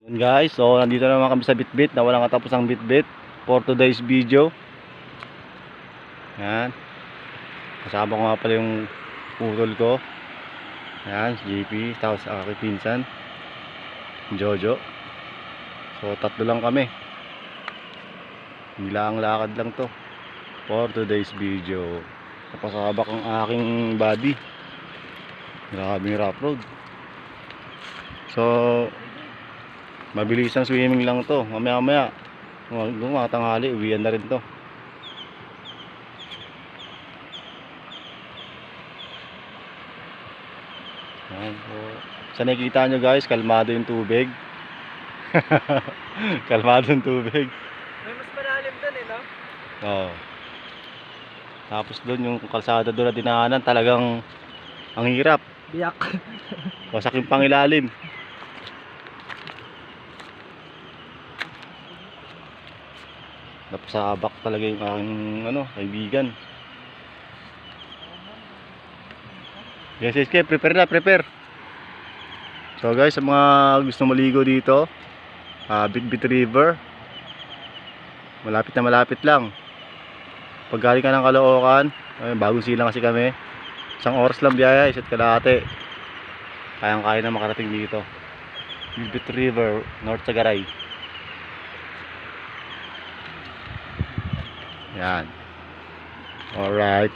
Yun guys, so nandito naman kami sa Bitbit na walang katapusang Bitbit for today's video. Yan. Kasama ko nga pala yung putol ko. Yan, si JP, tapos aking pinsan, Jojo. So tatlo lang kami. Bilang lakad lang to for today's video. Napasabak ang aking body. Grabing rough road. So mabilis ang swimming lang to. Mamaya mga tanghali, uwian na rin to. Ayan, so, sa nakikita nyo guys, kalmado yung tubig. Kalmado yung tubig. May mas malalim doon no? Oo. Tapos doon yung kalsada doon na dinaanan, talagang ang hirap. Biyak. Wasak yung pangilalim. Napasabak talaga yung aking kaibigan. Yes, okay, prepare. So guys, sa mga gusto maligo dito, Bitbit River, malapit lang. Pag galing ka ng Caloocan, bagong silang kasi kami, 1 oras lang biyaya, 1 kalahati. Kayang-kaya na makarating dito. Bitbit River, North Sagaray. Yan. Alright.